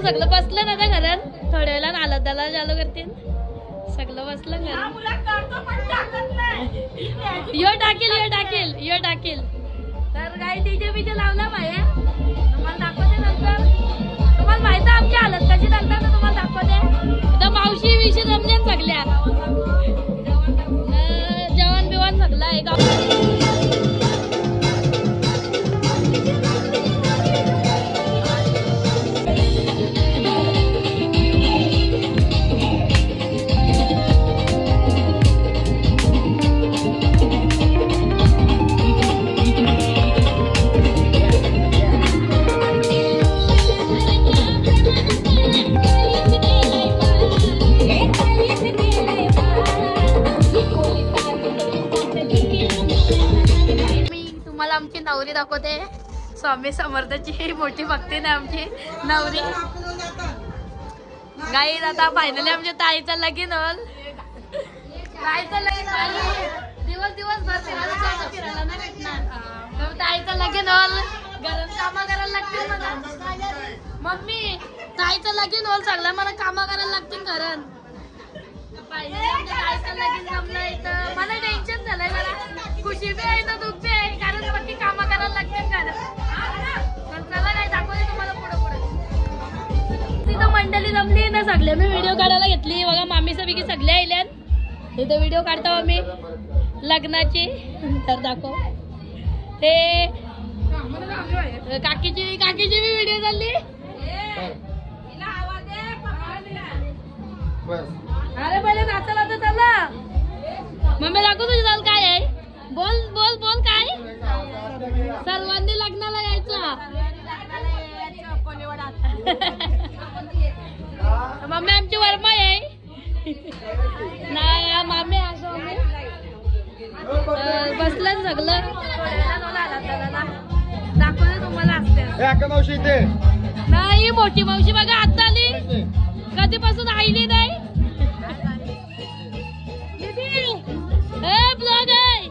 सगळं बसलं ना त्या घरात थोड्या वेळा आला त्याला चालू करतील सगळं बसलं घरात यो टाकेल तर काही डीजे बीजे लावला पाहिजे तुम्हाला दाखवते नंतर तुम्हाला माहिती आमची हालत कशी लागतात ना तुम्हाला दाखवते तर मावशी विषयी जमल्या सगळ्या जेवण बिवण सगळं आहे का आमची नवरी दाखवते स्वामी समर्थाची मोठी भक्ती नाही आमची नवरी गाईज आता फायनली आमच्या ताईचा लगीन होल दिवसभर फिरायला नाही भेटणार ताईचा लगीन होल घरात कामा करायला लागतील मला मम्मी ताईचं लगीन होल सगळं मला कामा करायला लागतील घरात ताईचं लगीन जमलंय तर मला टेन्शन झालंय जरा खुशी बी आहे तर दुःख बी आहे कारण बाकी कामं करायला लागतील घरात चला काय दाखवते तुम्हाला पुढे तिथं मंडळी जमली ना सगळे मी व्हिडिओ काढायला घेतली बघा मामी सगळी सगळे आल्यात तिथं व्हिडिओ काढतो आम्ही लग्नाची तर दाखव ते काकीची बी व्हिडिओ चालली अरे पहिले नाचायला तर चला मम्मी दाखव तुझी चाल काय आहे बोल बोल बोल काय सर्वांनी लग्नाला यायचं मम्मी आमची वर्मा आहे नाही मामी असं बसलं सगळं दाखवलं तुम्हाला असते नाही मोठी मावशी बघा आता आली कधीपासून आईली नाही ब्लॉग आहे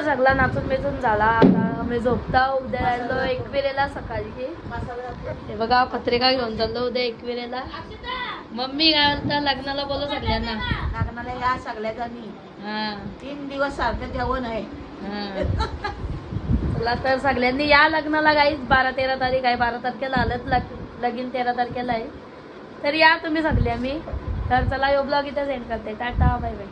तर सगळा नाचून बेचून झाला. आता आम्ही झोपता. उद्या राहिलो एकविरेला सकाळी. हे बघा पत्रिका घेऊन चाललो उद्या एकविरेला. मम्मी काय बोलता लग्नाला बोलव सगळ्यांना. लग्नाला या सगळ्या जणी. हा 3 दिवस सारखं जेवण आहे. चला तर सगळ्यांनी या लग्नाला. गाईच 12-13 तारीख आहे. 12 तारखेला आलंच लगीन 13 तारखेला आहे. तर या तुम्ही सगळे. आम्ही तर चला यो ब्लॉग इथे सेंड करते. Tata bye bye.